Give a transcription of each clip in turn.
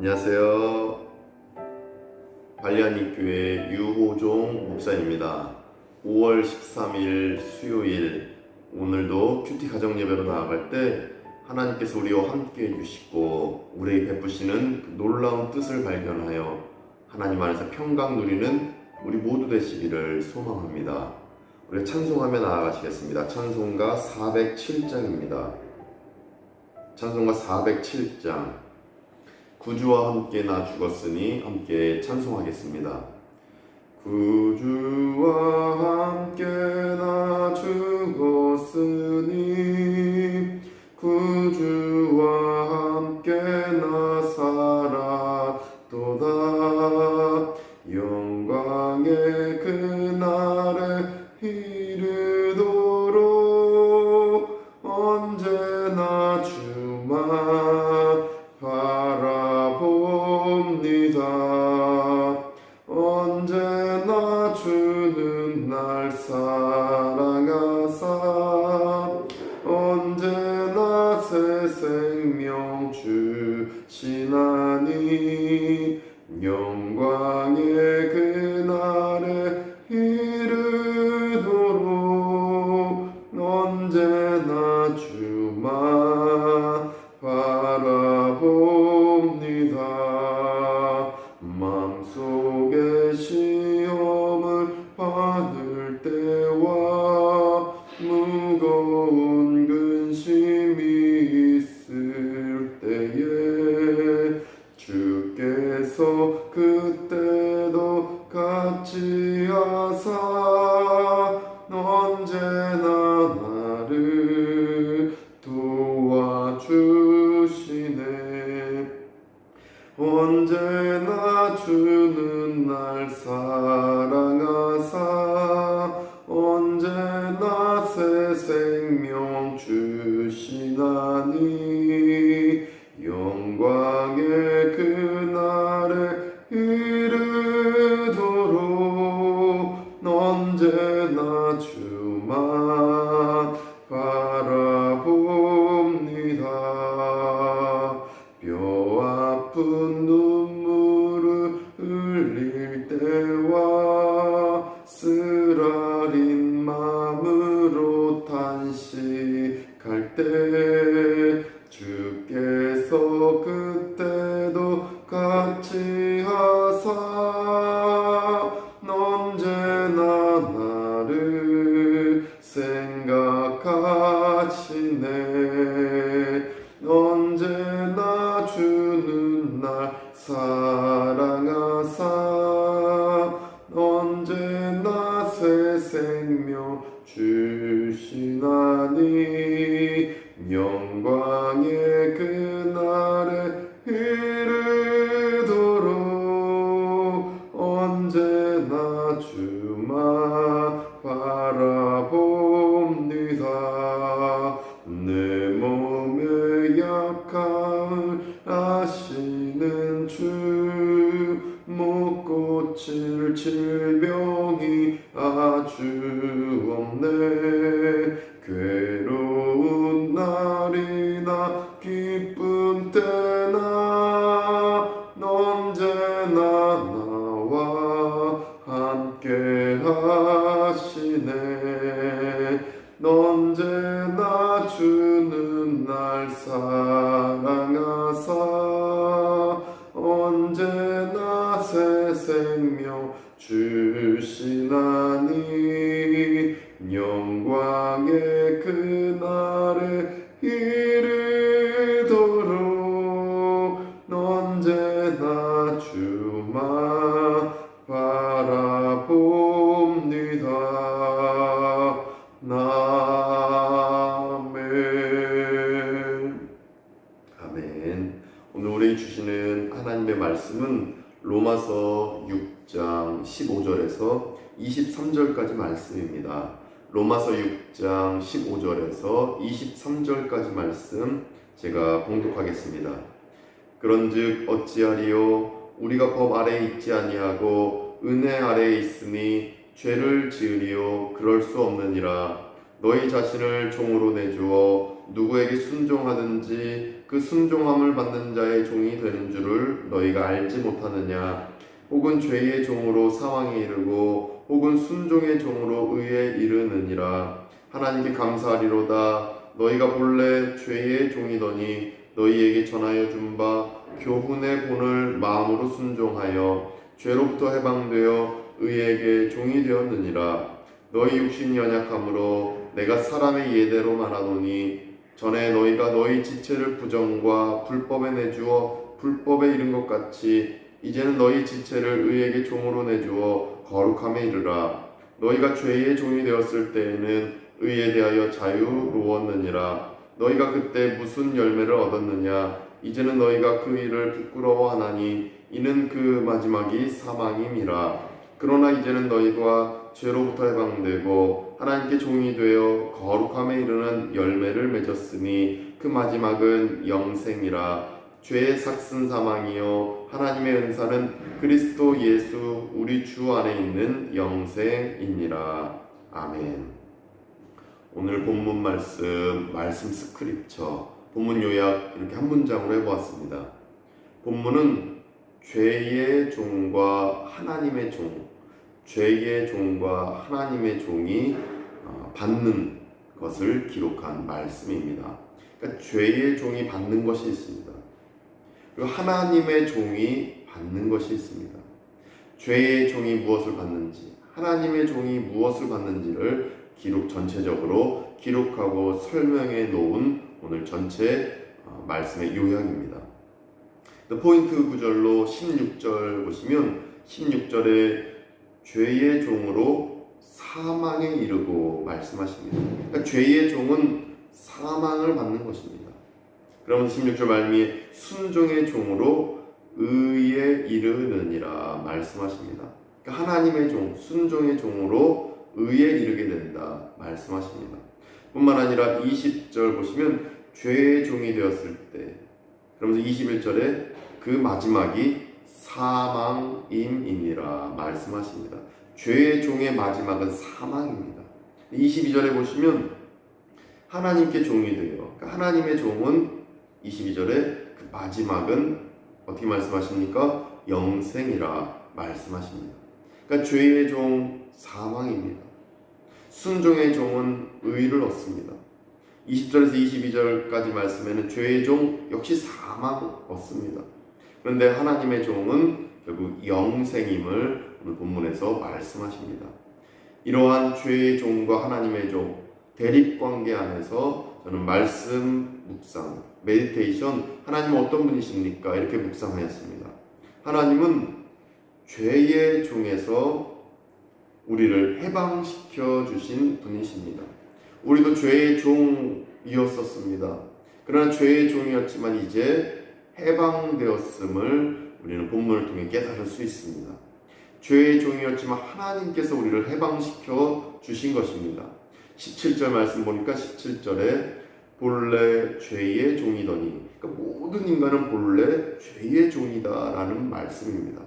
안녕하세요. 발리안익교회 유호종 목사입니다. 5월 13일 수요일, 오늘도 큐티 가정예배로 나아갈 때 하나님께서 우리와 함께 해주시고 우리에게 베푸시는 놀라운 뜻을 발견하여 하나님 안에서 평강 누리는 우리 모두 되시기를 소망합니다. 우리 찬송하며 나아가시겠습니다. 찬송가 407장입니다. 찬송가 407장. 구주와 함께 나 죽었으니 함께 찬송하겠습니다. 구주와 함께 나 죽었으니 구주와 함께 나 살았도다. 영광의 그날에 이르도록 언제나 주만 바라봅니다. 언제나 주는 날 사랑하사 언제나 새 생명 주시나니 영광의 그날에 이르도록 언제나 주만 바라봅니다. 마음속에 시험을 받을 때와 무거운 근심이 있을 때에 주께서 그때도 같이 하사 언제나 나를 도와주시네. 언제나 주는 날 사랑하사 언제나 새 생명 주시나니 영광의 그날에 이르도록 언제나 주만 바라봅니다. 뼈 아픈 눈물을 흘릴 때와 쓰라린 마음으로 단식할 때 주께서 그때도 같이 하사 언제나 나를 생각하시네. 언제나 주는 날 사랑하사 언제나 새 생명 주시나니 영광의 그날에 이르도록 언제나 주만 바라봅니다. 내 몸의 약함을 아시는 주, 못 고칠 질병이 아주 없네. 괴로운 날이나 기쁜 때나 언제나 나와 함께 하시네. 언제나 주는 날 사랑하사 언제나 새 생명 주시나니 영광의 그날에 이르도록 언제나 주만 바라봅니다. 아멘. 아멘. 오늘 우리 주시는 하나님의 말씀은 로마서 6장 15절에서 23절까지 말씀입니다. 로마서 6장 15절에서 23절까지 말씀 제가 봉독하겠습니다. 그런즉 어찌하리요? 우리가 법 아래에 있지 아니하고 은혜 아래에 있으니 죄를 지으리요? 그럴 수 없느니라. 너희 자신을 종으로 내주어 누구에게 순종하든지 그 순종함을 받는 자의 종이 되는 줄을 너희가 알지 못하느냐? 혹은 죄의 종으로 사망에 이르고 혹은 순종의 종으로 의에 이르느니라. 하나님께 감사하리로다. 너희가 본래 죄의 종이더니 너희에게 전하여 준 바 교훈의 본을 마음으로 순종하여 죄로부터 해방되어 의에게 종이 되었느니라. 너희 육신이 연약함으로 내가 사람의 예대로 말하노니 전에 너희가 너희 지체를 부정과 불법에 내주어 불법에 이른 것 같이 이제는 너희 지체를 의에게 종으로 내주어 거룩함에 이르라. 너희가 죄의 종이 되었을 때에는 의에 대하여 자유로웠느니라. 너희가 그때 무슨 열매를 얻었느냐? 이제는 너희가 그 일을 부끄러워하나니 이는 그 마지막이 사망임이라. 그러나 이제는 너희가 죄로부터 해방되고 하나님께 종이 되어 거룩함에 이르는 열매를 맺었으니 그 마지막은 영생이라. 죄의 삭슨 사망이요 하나님의 은사는 그리스도 예수 우리 주 안에 있는 영생이니라. 아멘. 오늘 본문 말씀 스크립처, 본문 요약 이렇게 한 문장으로 해보았습니다. 본문은 죄의 종과 하나님의 종, 죄의 종과 하나님의 종이 받는 것을 기록한 말씀입니다. 그러니까 죄의 종이 받는 것이 있습니다. 그리고 하나님의 종이 받는 것이 있습니다. 죄의 종이 무엇을 받는지, 하나님의 종이 무엇을 받는지를 전체적으로 기록하고 설명해 놓은 오늘 전체 말씀의 요약입니다. 포인트 구절로 16절 보시면 16절에 죄의 종으로 사망에 이르고 말씀하십니다. 그러니까 죄의 종은 사망을 받는 것입니다. 그러면서 16절 말미에 순종의 종으로 의에 이르느니라 말씀하십니다. 그러니까 하나님의 종, 순종의 종으로 의에 이르게 된다 말씀하십니다. 뿐만 아니라 20절 보시면 죄의 종이 되었을 때, 그러면서 21절에 그 마지막이 사망임이니라 말씀하십니다. 죄의 종의 마지막은 사망입니다. 22절에 보시면 하나님께 종이 되어, 그러니까 하나님의 종은 22절에 그 마지막은 어떻게 말씀하십니까? 영생이라 말씀하십니다. 그러니까 죄의 종 사망입니다. 순종의 종은 의를 얻습니다. 20절에서 22절까지 말씀에는 죄의 종 역시 사망 얻습니다. 그런데 하나님의 종은 결국 영생임을 오늘 본문에서 말씀하십니다. 이러한 죄의 종과 하나님의 종 대립관계 안에서 저는 말씀 묵상, 메디테이션, 하나님은 어떤 분이십니까? 이렇게 묵상하였습니다. 하나님은 죄의 종에서 우리를 해방시켜 주신 분이십니다. 우리도 죄의 종이었었습니다. 그러나 죄의 종이었지만 이제 해방되었음을 우리는 본문을 통해 깨달을 수 있습니다. 죄의 종이었지만 하나님께서 우리를 해방시켜 주신 것입니다. 17절 말씀 보니까 17절에 본래 죄의 종이더니, 그러니까 모든 인간은 본래 죄의 종이다라는 말씀입니다.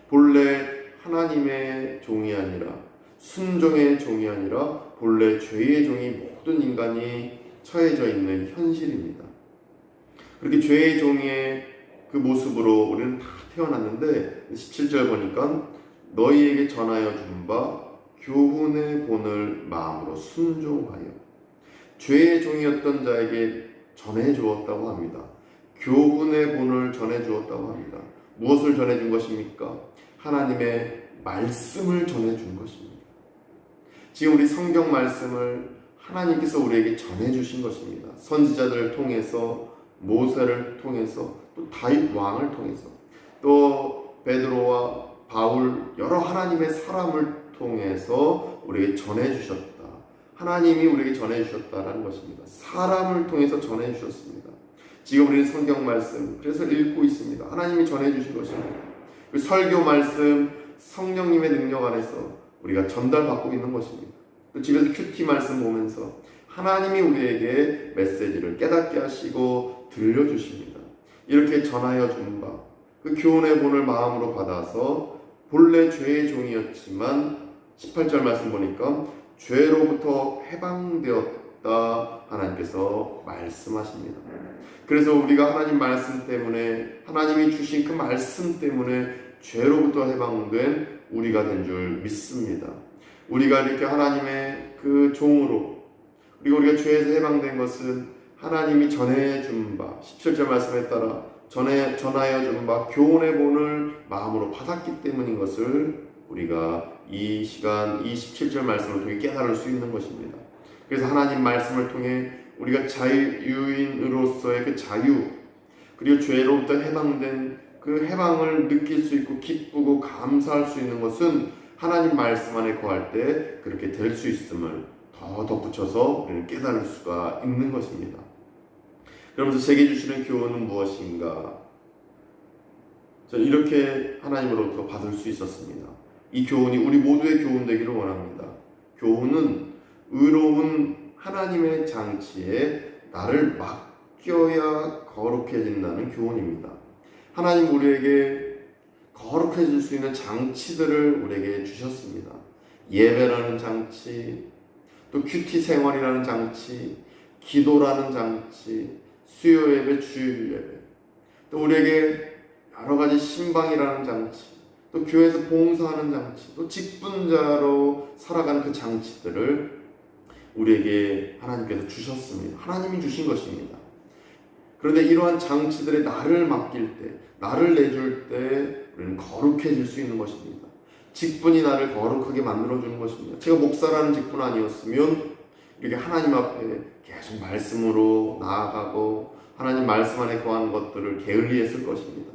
본래 하나님의 종이 아니라 순종의 종이 아니라 본래 죄의 종이 모든 인간이 처해져 있는 현실입니다. 그렇게 죄의 종의 그 모습으로 우리는 다 태어났는데 17절 보니까 너희에게 전하여 준 바 교훈의 본을 마음으로 순종하여, 죄의 종이었던 자에게 전해 주었다고 합니다. 교훈의 본을 전해 주었다고 합니다. 무엇을 전해 준 것입니까? 하나님의 말씀을 전해 준 것입니다. 지금 우리 성경 말씀을 하나님께서 우리에게 전해 주신 것입니다. 선지자들을 통해서, 모세를 통해서, 또 다윗 왕을 통해서, 또 베드로와 바울, 여러 하나님의 사람을 통해서 우리에게 전해 주셨다. 하나님이 우리에게 전해 주셨다라는 것입니다. 사람을 통해서 전해 주셨습니다. 지금 우리는 성경 말씀 그래서 읽고 있습니다. 하나님이 전해 주신 것입니다. 그 설교 말씀 성령님의 능력 안에서 우리가 전달받고 있는 것입니다. 또 집에서 큐티 말씀 보면서 하나님이 우리에게 메시지를 깨닫게 하시고 들려주십니다. 이렇게 전하여 준 바, 그 교훈의 본을 마음으로 받아서 본래 죄의 종이었지만 18절 말씀 보니까 죄로부터 해방되었다 하나님께서 말씀하십니다. 그래서 우리가 하나님 말씀 때문에, 하나님이 주신 그 말씀 때문에 죄로부터 해방된 우리가 된 줄 믿습니다. 우리가 이렇게 하나님의 그 종으로, 그리고 우리가 죄에서 해방된 것은 하나님이 전해준 바, 17절 말씀에 따라 전하여 준 바 교훈의 본을 마음으로 받았기 때문인 것을 우리가 이 시간 이 17절 말씀을 통해 깨달을 수 있는 것입니다. 그래서 하나님 말씀을 통해 우리가 자유인으로서의 그 자유, 그리고 죄로부터 해방된 그 해방을 느낄 수 있고 기쁘고 감사할 수 있는 것은 하나님 말씀 안에 거할 때 그렇게 될 수 있음을 더 덧붙여서 우리는 깨달을 수가 있는 것입니다. 그러면서 제게 주시는 교훈은 무엇인가? 저는 이렇게 하나님으로부터 받을 수 있었습니다. 이 교훈이 우리 모두의 교훈 되기를 원합니다. 교훈은 의로운 하나님의 장치에 나를 맡겨야 거룩해진다는 교훈입니다. 하나님 우리에게 거룩해질 수 있는 장치들을 우리에게 주셨습니다. 예배라는 장치, 또 큐티 생활이라는 장치, 기도라는 장치, 수요 예배, 주일 예배, 또 우리에게 여러 가지 신방이라는 장치, 또 교회에서 봉사하는 장치, 또 직분자로 살아가는 그 장치들을 우리에게 하나님께서 주셨습니다. 하나님이 주신 것입니다. 그런데 이러한 장치들에 나를 맡길 때, 나를 내줄 때 우리는 거룩해질 수 있는 것입니다. 직분이 나를 거룩하게 만들어주는 것입니다. 제가 목사라는 직분 아니었으면 이렇게 하나님 앞에 계속 말씀으로 나아가고 하나님 말씀 안에 거하는 것들을 게을리했을 것입니다.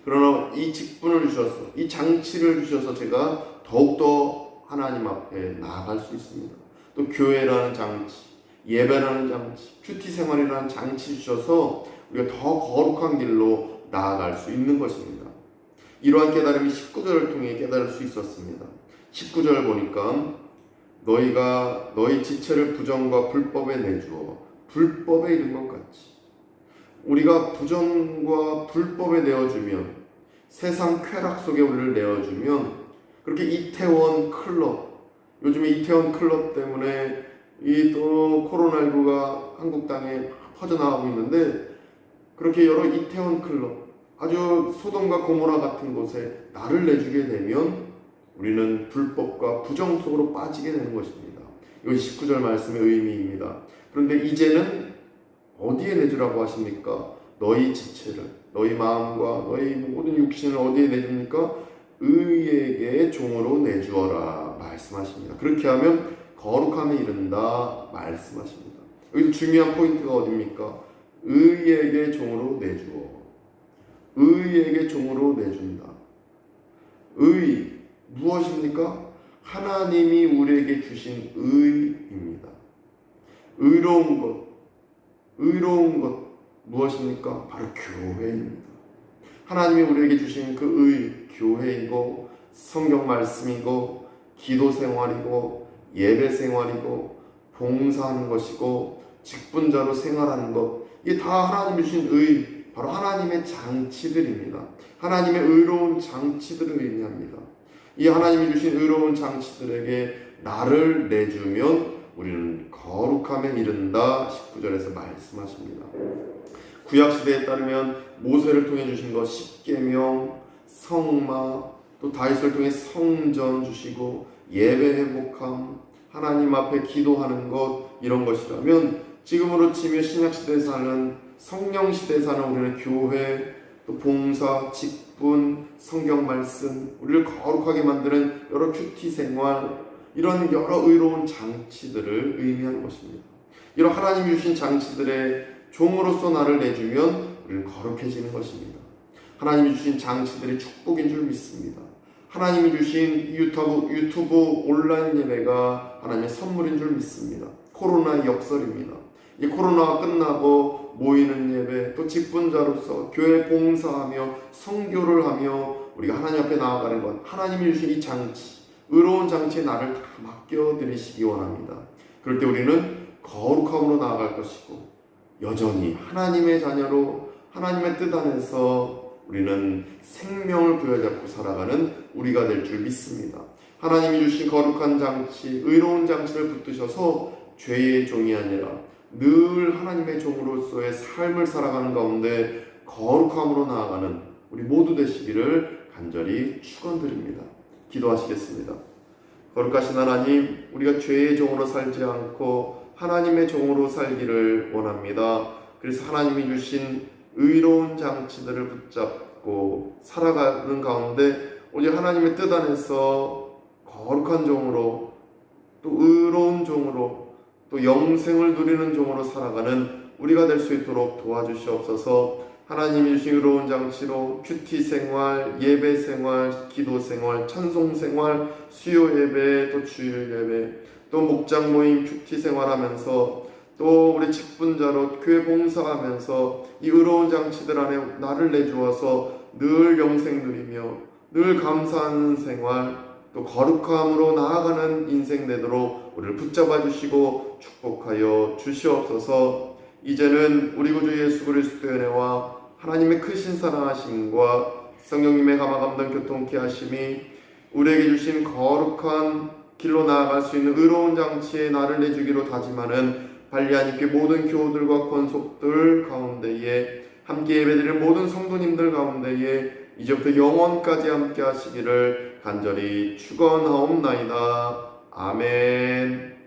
그러나 이 직분을 주셔서, 이 장치를 주셔서 제가 더욱더 하나님 앞에 나아갈 수 있습니다. 또 교회라는 장치, 예배라는 장치, 큐티 생활이라는 장치 주셔서 우리가 더 거룩한 길로 나아갈 수 있는 것입니다. 이러한 깨달음이 19절을 통해 깨달을 수 있었습니다. 19절 보니까 너희가 너희 지체를 부정과 불법에 내주어 불법에 이른 것 같이, 우리가 부정과 불법에 내어주면, 세상 쾌락 속에 우리를 내어주면, 그렇게 이태원 클럽, 요즘에 이태원 클럽 때문에 이 또 코로나19가 한국 땅에 퍼져나가고 있는데, 그렇게 여러 이태원 클럽, 아주 소돔과 고모라 같은 곳에 나를 내주게 되면 우리는 불법과 부정 속으로 빠지게 되는 것입니다. 이것이 19절 말씀의 의미입니다. 그런데 이제는 어디에 내주라고 하십니까? 너희 지체를, 너희 마음과 너희 모든 육신을 어디에 내줍니까? 의에게 종으로 내주어라 말씀하십니다. 그렇게 하면 거룩함에 이른다 말씀하십니다. 여기서 중요한 포인트가 어디입니까? 의에게 종으로 내주어. 의에게 종으로 내준다. 의 무엇입니까? 하나님이 우리에게 주신 의입니다. 의로운 것 무엇입니까? 바로 교회입니다. 하나님이 우리에게 주신 그 의, 교회이고 성경 말씀이고 기도 생활이고 예배 생활이고 봉사하는 것이고 직분자로 생활하는 것, 이게 다 하나님이 주신 의, 바로 하나님의 장치들입니다. 하나님의 의로운 장치들을 의미합니다. 이 하나님이 주신 의로운 장치들에게 나를 내주면 우리는 거룩함에 이른다 19절에서 말씀하십니다. 구약시대에 따르면 모세를 통해 주신 것 십계명, 성막, 또 다윗을 통해 성전 주시고 예배 회복함, 하나님 앞에 기도하는 것, 이런 것이라면 지금으로 치며 신약시대에 사는, 성령시대에 사는 우리는 교회, 또 봉사, 직분, 성경 말씀, 우리를 거룩하게 만드는 여러 큐티 생활, 이런 여러 의로운 장치들을 의미하는 것입니다. 이런 하나님이 주신 장치들의 종으로서 나를 내주면 우리는 거룩해지는 것입니다. 하나님이 주신 장치들이 축복인 줄 믿습니다. 하나님이 주신 유튜브 온라인 예배가 하나님의 선물인 줄 믿습니다. 코로나의 역설입니다. 이 코로나가 끝나고 모이는 예배, 또 직분자로서 교회 봉사하며 선교를 하며 우리가 하나님 앞에 나아가는 것, 하나님이 주신 이 장치, 의로운 장치에 나를 다 맡겨드리시기 원합니다. 그럴 때 우리는 거룩함으로 나아갈 것이고 여전히 하나님의 자녀로 하나님의 뜻 안에서 우리는 생명을 부여잡고 살아가는 우리가 될 줄 믿습니다. 하나님이 주신 거룩한 장치, 의로운 장치를 붙드셔서 죄의 종이 아니라 늘 하나님의 종으로서의 삶을 살아가는 가운데 거룩함으로 나아가는 우리 모두 되시기를 간절히 축원드립니다. 기도하시겠습니다. 거룩하신 하나님, 우리가 죄의 종으로 살지 않고 하나님의 종으로 살기를 원합니다. 그래서 하나님이 주신 의로운 장치들을 붙잡고 살아가는 가운데 오직 하나님의 뜻 안에서 거룩한 종으로, 또 의로운 종으로, 또 영생을 누리는 종으로 살아가는 우리가 될 수 있도록 도와주시옵소서. 하나님이 주신 의로운 장치로 큐티 생활, 예배 생활, 기도 생활, 찬송 생활, 수요 예배, 또 주일 예배, 또 목장 모임 큐티 생활하면서 또 우리 직분자로 교회 봉사하면서 이 의로운 장치들 안에 나를 내주어서 늘 영생 누리며 늘 감사하는 생활, 또 거룩함으로 나아가는 인생 되도록 우리를 붙잡아 주시고 축복하여 주시옵소서. 이제는 우리 구주 예수 그리스도의 은혜와 하나님의 크신 사랑하심과 성령님의 감화감동 교통케 하심이 우리에게 주신 거룩한 길로 나아갈 수 있는 의로운 장치에 나를 내주기로 다짐하는 발리하님께 모든 교우들과 권속들 가운데에 함께 예배드리는 모든 성도님들 가운데에 이제부터 영원까지 함께 하시기를 간절히 축원하옵나이다. 아멘.